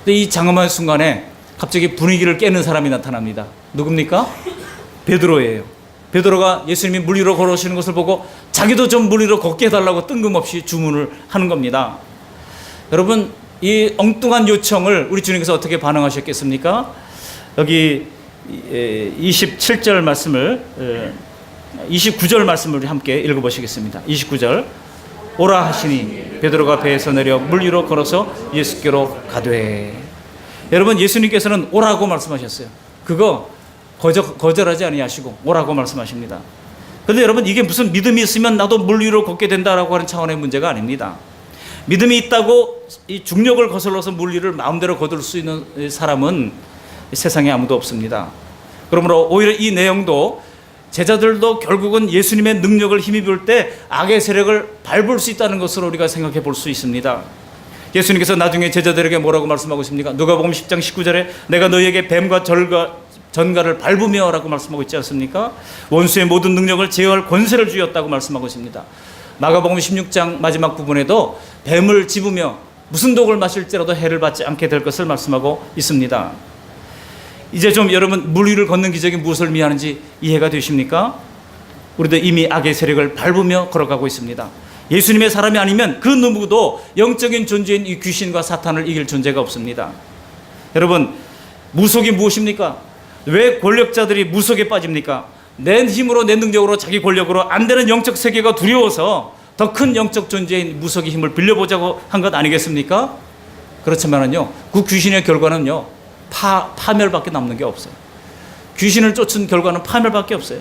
Speaker 1: 근데 이 장엄한 순간에 갑자기 분위기를 깨는 사람이 나타납니다. 누굽니까? 베드로예요. 베드로가 예수님이 물 위로 걸어오시는 것을 보고 자기도 좀 물 위로 걷게 해달라고 뜬금없이 주문을 하는 겁니다. 여러분, 이 엉뚱한 요청을 우리 주님께서 어떻게 반응하셨겠습니까? 여기 27절 말씀을 29절 말씀을 우리 함께 읽어보시겠습니다. 29절 오라 하시니 베드로가 배에서 내려 물 위로 걸어서 예수께로 가되. 여러분, 예수님께서는 오라고 말씀하셨어요. 그거 거절하지 아니하시고 오라고 말씀하십니다. 그런데 여러분, 이게 무슨 믿음이 있으면 나도 물 위로 걷게 된다라고 하는 차원의 문제가 아닙니다. 믿음이 있다고 이 중력을 거슬러서 물 위를 마음대로 거둘 수 있는 사람은 세상에 아무도 없습니다. 그러므로 오히려 이 내용도 제자들도 결국은 예수님의 능력을 힘입을 때 악의 세력을 밟을 수 있다는 것으로 우리가 생각해 볼 수 있습니다. 예수님께서 나중에 제자들에게 뭐라고 말씀하고 있습니까? 누가복음 10장 19절에 내가 너희에게 뱀과 전갈을 밟으며 라고 말씀하고 있지 않습니까? 원수의 모든 능력을 제어할 권세를 주었다고 말씀하고 있습니다. 마가복음 16장 마지막 부분에도 뱀을 집으며 무슨 독을 마실지라도 해를 받지 않게 될 것을 말씀하고 있습니다. 이제 좀 여러분, 물 위를 걷는 기적이 무엇을 의미하는지 이해가 되십니까? 우리도 이미 악의 세력을 밟으며 걸어가고 있습니다. 예수님의 사람이 아니면 그 누구도 영적인 존재인 이 귀신과 사탄을 이길 존재가 없습니다. 여러분, 무속이 무엇입니까? 왜 권력자들이 무속에 빠집니까? 내 힘으로, 내 능력으로, 자기 권력으로 안 되는 영적 세계가 두려워서 더 큰 영적 존재인 무속의 힘을 빌려보자고 한 것 아니겠습니까? 그렇지만은요, 그 귀신의 결과는요, 파멸밖에 남는 게 없어요. 귀신을 쫓은 결과는 파멸밖에 없어요.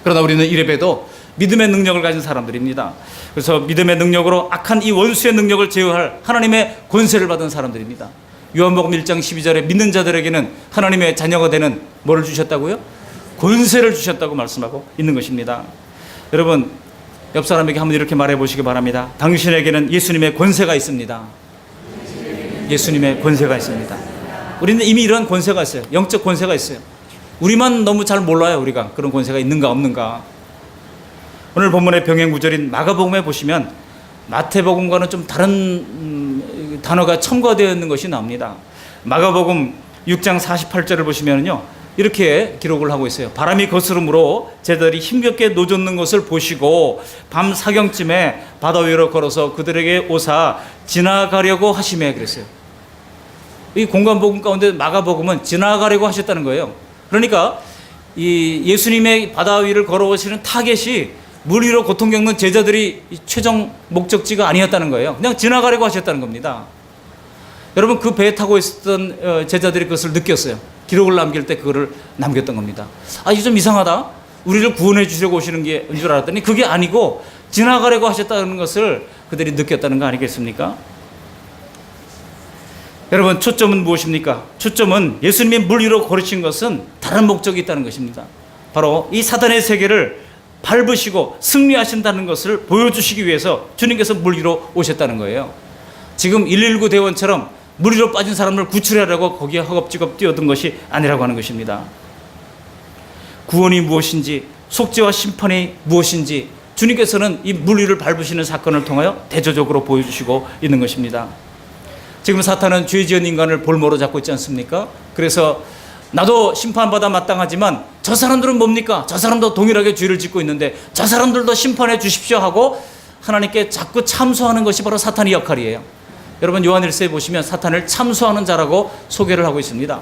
Speaker 1: 그러나 우리는 이래봬도 믿음의 능력을 가진 사람들입니다. 그래서 믿음의 능력으로 악한 이 원수의 능력을 제어할 하나님의 권세를 받은 사람들입니다. 요한복음 1장 12절에 믿는 자들에게는 하나님의 자녀가 되는 뭐를 주셨다고요? 권세를 주셨다고 말씀하고 있는 것입니다. 여러분, 옆 사람에게 한번 이렇게 말해 보시기 바랍니다. 당신에게는 예수님의 권세가 있습니다. 예수님의 권세가 있습니다. 우리는 이미 이런 권세가 있어요. 영적 권세가 있어요. 우리만 너무 잘 몰라요. 우리가 그런 권세가 있는가 없는가. 오늘 본문의 병행 구절인 마가복음에 보시면 마태복음과는 좀 다른 단어가 첨가되어 있는 것이 나옵니다. 마가복음 6장 48절을 보시면요, 이렇게 기록을 하고 있어요. 바람이 거스름으로 제자들이 힘겹게 노젓는 것을 보시고 밤 사경쯤에 바다 위로 걸어서 그들에게 오사 지나가려고 하시매 그랬어요. 이 공간복음 가운데 마가복음은 지나가려고 하셨다는 거예요. 그러니까 이 예수님의 바다 위를 걸어오시는 타겟이 물 위로 고통 겪는 제자들이 최종 목적지가 아니었다는 거예요. 그냥 지나가려고 하셨다는 겁니다. 여러분, 그 배에 타고 있었던 제자들이 그것을 느꼈어요. 기록을 남길 때 그거를 남겼던 겁니다. 아, 이게 좀 이상하다. 우리를 구원해 주려고 오시는 게 줄 알았더니 그게 아니고 지나가려고 하셨다는 것을 그들이 느꼈다는 거 아니겠습니까? 여러분, 초점은 무엇입니까? 초점은 예수님이 물 위로 걸으신 것은 다른 목적이 있다는 것입니다. 바로 이 사단의 세계를 밟으시고 승리하신다는 것을 보여주시기 위해서 주님께서 물 위로 오셨다는 거예요. 지금 119 대원처럼 물 위로 빠진 사람을 구출하려고 거기에 허겁지겁 뛰어든 것이 아니라고 하는 것입니다. 구원이 무엇인지, 속죄와 심판이 무엇인지 주님께서는 이 물 위를 밟으시는 사건을 통하여 대조적으로 보여주시고 있는 것입니다. 지금 사탄은 죄 지은 인간을 볼모로 잡고 있지 않습니까? 그래서 나도 심판받아 마땅하지만 저 사람들은 뭡니까? 저 사람도 동일하게 죄를 짓고 있는데 저 사람들도 심판해 주십시오 하고 하나님께 자꾸 참소하는 것이 바로 사탄의 역할이에요. 여러분, 요한일서에 보시면 사탄을 참소하는 자라고 소개를 하고 있습니다.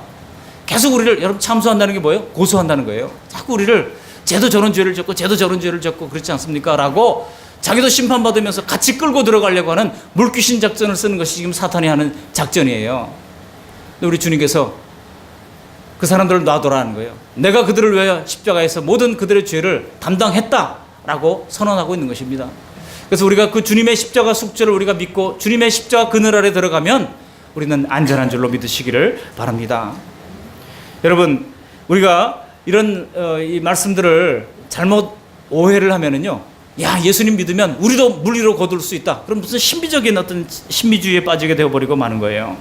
Speaker 1: 계속 우리를, 여러분, 참소한다는 게 뭐예요? 고소한다는 거예요. 자꾸 우리를 쟤도 저런 죄를 졌고 쟤도 저런 죄를 졌고 그렇지 않습니까? 라고 자기도 심판받으면서 같이 끌고 들어가려고 하는 물귀신 작전을 쓰는 것이 지금 사탄이 하는 작전이에요. 근데 우리 주님께서 그 사람들을 놔둬라는 거예요. 내가 그들을 위하여 십자가에서 모든 그들의 죄를 담당했다라고 선언하고 있는 것입니다. 그래서 우리가 그 주님의 십자가 숙제를 우리가 믿고 주님의 십자가 그늘 아래 들어가면 우리는 안전한 줄로 믿으시기를 바랍니다. 여러분, 우리가 이런 이 말씀들을 잘못 오해를 하면은요, 야, 예수님 믿으면 우리도 물 위로 거둘 수 있다. 그럼 무슨 신비적인 어떤 신비주의에 빠지게 되어버리고 마는 거예요.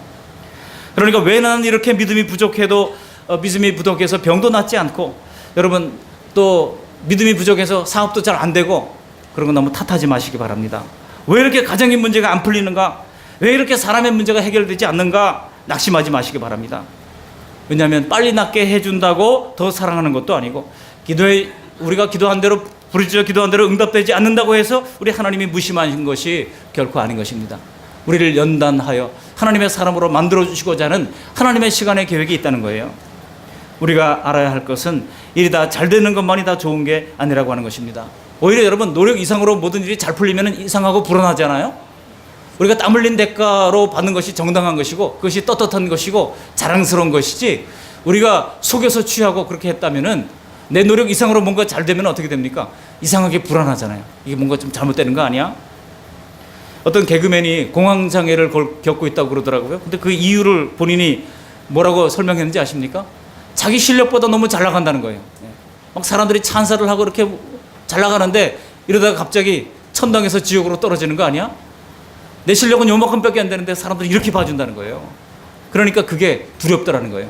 Speaker 1: 그러니까 왜 나는 이렇게 믿음이 부족해도 믿음이 부족해서 병도 낫지 않고, 여러분, 또 믿음이 부족해서 사업도 잘 안 되고, 그런 거 너무 탓하지 마시기 바랍니다. 왜 이렇게 가정의 문제가 안 풀리는가? 왜 이렇게 사람의 문제가 해결되지 않는가? 낙심하지 마시기 바랍니다. 왜냐하면 빨리 낫게 해준다고 더 사랑하는 것도 아니고, 우리가 기도한 대로, 부르짖어 기도한 대로 응답되지 않는다고 해서 우리 하나님이 무심하신 것이 결코 아닌 것입니다. 우리를 연단하여 하나님의 사람으로 만들어주시고자 하는 하나님의 시간의 계획이 있다는 거예요. 우리가 알아야 할 것은 일이 다 잘 되는 것만이 다 좋은 게 아니라고 하는 것입니다. 오히려 여러분, 노력 이상으로 모든 일이 잘 풀리면 이상하고 불안하잖아요. 우리가 땀 흘린 대가로 받는 것이 정당한 것이고 그것이 떳떳한 것이고 자랑스러운 것이지, 우리가 속여서 취하고 그렇게 했다면은 내 노력 이상으로 뭔가 잘 되면 어떻게 됩니까? 이상하게 불안하잖아요. 이게 뭔가 좀 잘못되는 거 아니야? 어떤 개그맨이 공황장애를 겪고 있다고 그러더라고요. 근데 그 이유를 본인이 뭐라고 설명했는지 아십니까? 자기 실력보다 너무 잘 나간다는 거예요. 막 사람들이 찬사를 하고 이렇게 잘 나가는데 이러다가 갑자기 천당에서 지옥으로 떨어지는 거 아니야? 내 실력은 요만큼밖에 안 되는데 사람들이 이렇게 봐준다는 거예요. 그러니까 그게 두렵더라는 거예요.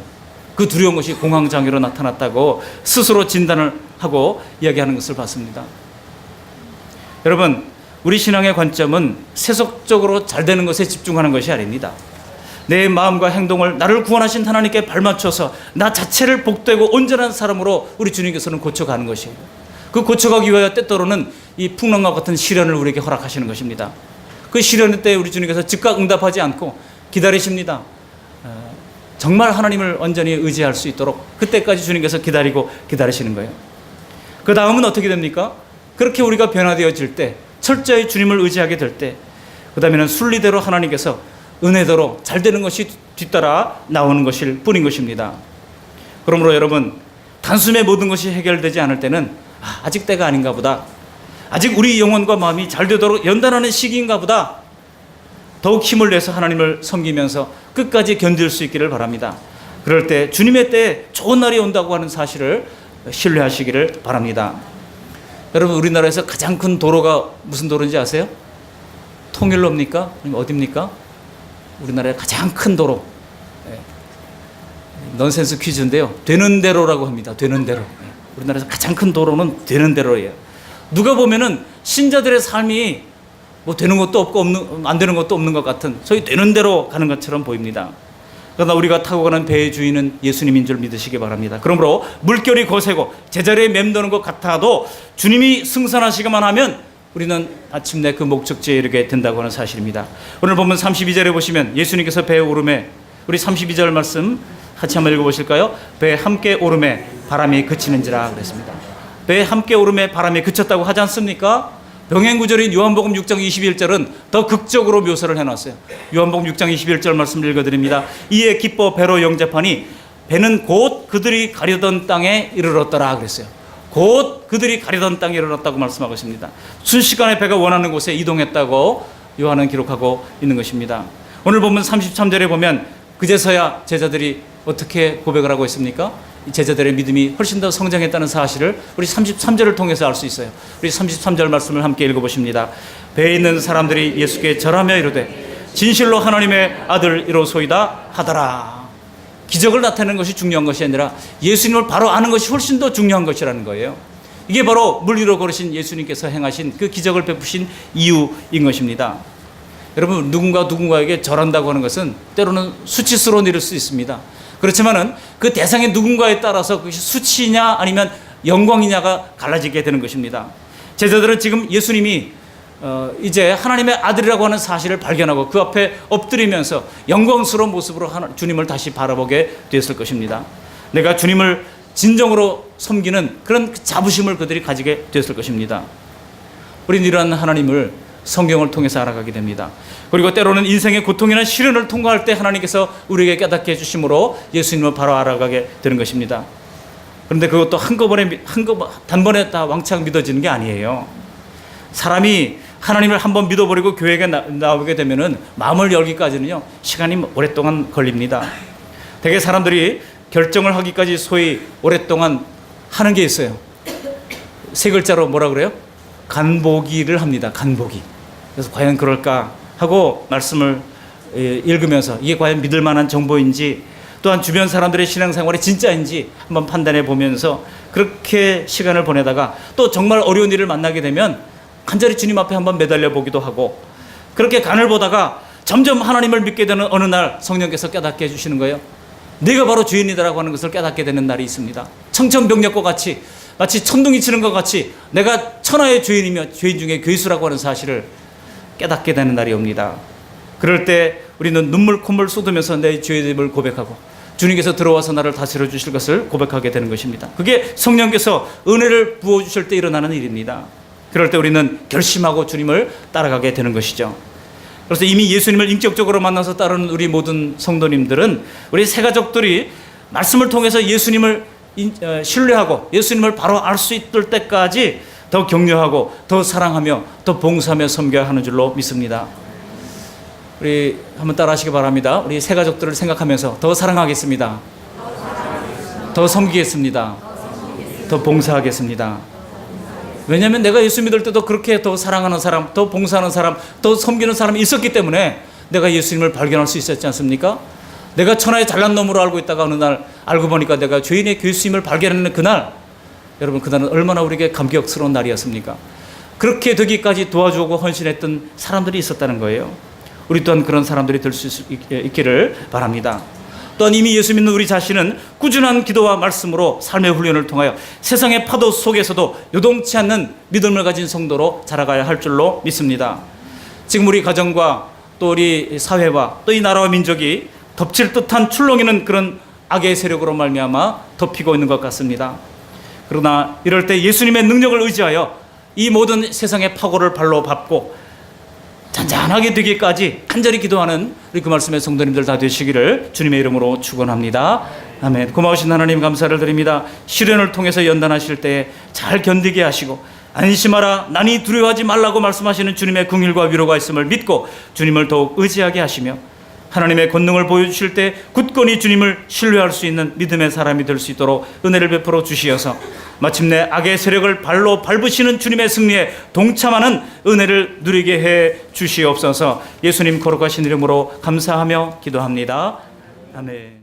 Speaker 1: 그 두려운 것이 공황장애로 나타났다고 스스로 진단을 하고 이야기하는 것을 봤습니다. 여러분, 우리 신앙의 관점은 세속적으로 잘 되는 것에 집중하는 것이 아닙니다. 내 마음과 행동을 나를 구원하신 하나님께 발맞춰서 나 자체를 복되고 온전한 사람으로 우리 주님께서는 고쳐가는 것이에요. 그 고쳐가기 위하여 때때로는 이 풍랑과 같은 시련을 우리에게 허락하시는 것입니다. 그 시련 때 우리 주님께서 즉각 응답하지 않고 기다리십니다. 정말 하나님을 온전히 의지할 수 있도록 그때까지 주님께서 기다리시는 거예요. 그 다음은 어떻게 됩니까? 그렇게 우리가 변화되어질 때, 철저히 주님을 의지하게 될 때, 그 다음에는 순리대로 하나님께서 은혜대로 잘 되는 것이 뒤따라 나오는 것일 뿐인 것입니다. 그러므로 여러분, 단숨에 모든 것이 해결되지 않을 때는 아직 때가 아닌가 보다, 아직 우리 영혼과 마음이 잘 되도록 연단하는 시기인가 보다, 더욱 힘을 내서 하나님을 섬기면서 끝까지 견딜 수 있기를 바랍니다. 그럴 때 주님의 때에 좋은 날이 온다고 하는 사실을 신뢰하시기를 바랍니다. 여러분, 우리나라에서 가장 큰 도로가 무슨 도로인지 아세요? 통일로입니까? 아니면 어디입니까? 우리나라의 가장 큰 도로. 넌센스 퀴즈인데요. 되는 대로라고 합니다. 되는 대로. 우리나라에서 가장 큰 도로는 되는 대로예요. 누가 보면은 신자들의 삶이 뭐 되는 것도 없고 안 되는 것도 없는 것 같은, 소위 되는 대로 가는 것처럼 보입니다. 그러나 우리가 타고 가는 배의 주인은 예수님인 줄 믿으시기 바랍니다. 그러므로 물결이 거세고 제자리에 맴도는 것 같아도 주님이 승선하시기만 하면 우리는 아침내 그 목적지에 이르게 된다고 하는 사실입니다. 오늘 본문 32절에 보시면 예수님께서 배에 오르매, 우리 32절 말씀 같이 한번 읽어보실까요? 배에 함께 오르매 바람이 그치는지라 그랬습니다. 배에 함께 오르매 바람이 그쳤다고 하지 않습니까? 병행구절인 요한복음 6장 21절은 더 극적으로 묘사를 해놨어요. 요한복음 6장 21절 말씀을 읽어드립니다. 이에 기뻐 배로 영접하니 배는 곧 그들이 가려던 땅에 이르렀더라 그랬어요. 곧 그들이 가려던 땅에 이르렀다고 말씀하고 있습니다. 순식간에 배가 원하는 곳에 이동했다고 요한은 기록하고 있는 것입니다. 오늘 보면 33절에 보면 그제서야 제자들이 어떻게 고백을 하고 있습니까? 이 제자들의 믿음이 훨씬 더 성장했다는 사실을 우리 33절을 통해서 알 수 있어요. 우리 33절 말씀을 함께 읽어보십니다. 배에 있는 사람들이 예수께 절하며 이르되 진실로 하나님의 아들이로소이다 하더라. 기적을 나타내는 것이 중요한 것이 아니라 예수님을 바로 아는 것이 훨씬 더 중요한 것이라는 거예요. 이게 바로 물 위로 걸으신 예수님께서 행하신 그 기적을 베푸신 이유인 것입니다. 여러분, 누군가에게 절한다고 하는 것은 때로는 수치스러운 일일 수 있습니다. 그렇지만은 그 대상의 누군가에 따라서 그것이 수치냐 아니면 영광이냐가 갈라지게 되는 것입니다. 제자들은 지금 예수님이 이제 하나님의 아들이라고 하는 사실을 발견하고 그 앞에 엎드리면서 영광스러운 모습으로 주님을 다시 바라보게 되었을 것입니다. 내가 주님을 진정으로 섬기는 그런 자부심을 그들이 가지게 되었을 것입니다. 우리는 이러한 하나님을 성경을 통해서 알아가게 됩니다. 그리고 때로는 인생의 고통이나 시련을 통과할 때 하나님께서 우리에게 깨닫게 해주심으로 예수님을 바로 알아가게 되는 것입니다. 그런데 그것도 단번에 다 왕창 믿어지는 게 아니에요. 사람이 하나님을 한번 믿어버리고 교회에 나오게 되면은 마음을 열기까지는요, 시간이 오랫동안 걸립니다. 대개 사람들이 결정을 하기까지 소위 오랫동안 하는 게 있어요. 세 글자로 뭐라 그래요? 간보기를 합니다. 간보기. 그래서 과연 그럴까 하고 말씀을 읽으면서 이게 과연 믿을 만한 정보인지, 또한 주변 사람들의 신앙생활이 진짜인지 한번 판단해 보면서 그렇게 시간을 보내다가 또 정말 어려운 일을 만나게 되면 간절히 주님 앞에 한번 매달려 보기도 하고, 그렇게 간을 보다가 점점 하나님을 믿게 되는 어느 날 성령께서 깨닫게 해주시는 거예요. 네가 바로 주인이다라고 하는 것을 깨닫게 되는 날이 있습니다. 청천벽력과 같이, 마치 천둥이 치는 것 같이 내가 천하의 죄인이며 죄인 중에 괴수라고 하는 사실을 깨닫게 되는 날이 옵니다. 그럴 때 우리는 눈물 콧물 쏟으면서 내 죄됨을 고백하고 주님께서 들어와서 나를 다스려 주실 것을 고백하게 되는 것입니다. 그게 성령께서 은혜를 부어주실 때 일어나는 일입니다. 그럴 때 우리는 결심하고 주님을 따라가게 되는 것이죠. 그래서 이미 예수님을 인격적으로 만나서 따르는 우리 모든 성도님들은, 우리 새 가족들이 말씀을 통해서 예수님을 신뢰하고 예수님을 바로 알 수 있을 때까지 더 격려하고 더 사랑하며 더 봉사하며 섬겨야 하는 줄로 믿습니다. 우리 한번 따라 하시기 바랍니다. 우리 새 가족들을 생각하면서 더 사랑하겠습니다. 더 섬기겠습니다. 더 봉사하겠습니다. 왜냐하면 내가 예수 믿을 때도 그렇게 더 사랑하는 사람, 더 봉사하는 사람, 더 섬기는 사람이 있었기 때문에 내가 예수님을 발견할 수 있었지 않습니까? 내가 천하의 잘난 놈으로 알고 있다가 어느 날 알고 보니까 내가 죄인의 예수님을 발견하는 그날, 여러분, 그날은 얼마나 우리에게 감격스러운 날이었습니까? 그렇게 되기까지 도와주고 헌신했던 사람들이 있었다는 거예요. 우리 또한 그런 사람들이 될 수 있기를 바랍니다. 또한 이미 예수 믿는 우리 자신은 꾸준한 기도와 말씀으로 삶의 훈련을 통하여 세상의 파도 속에서도 요동치 않는 믿음을 가진 성도로 자라가야 할 줄로 믿습니다. 지금 우리 가정과 또 우리 사회와 또 이 나라와 민족이 덮칠 듯한 출렁이는 그런 악의 세력으로 말미암아 덮이고 있는 것 같습니다. 그러나 이럴 때 예수님의 능력을 의지하여 이 모든 세상의 파고를 발로 밟고 잔잔하게 되기까지 간절히 기도하는 우리 그 말씀의 성도님들 다 되시기를 주님의 이름으로 축원합니다. 아멘. 고마우신 하나님 감사를 드립니다. 시련을 통해서 연단하실 때 잘 견디게 하시고, 안심하라 난이 두려워하지 말라고 말씀하시는 주님의 긍휼과 위로가 있음을 믿고 주님을 더욱 의지하게 하시며, 하나님의 권능을 보여주실 때 굳건히 주님을 신뢰할 수 있는 믿음의 사람이 될 수 있도록 은혜를 베풀어 주시어서 마침내 악의 세력을 발로 밟으시는 주님의 승리에 동참하는 은혜를 누리게 해 주시옵소서. 예수님 거룩하신 이름으로 감사하며 기도합니다. 아멘.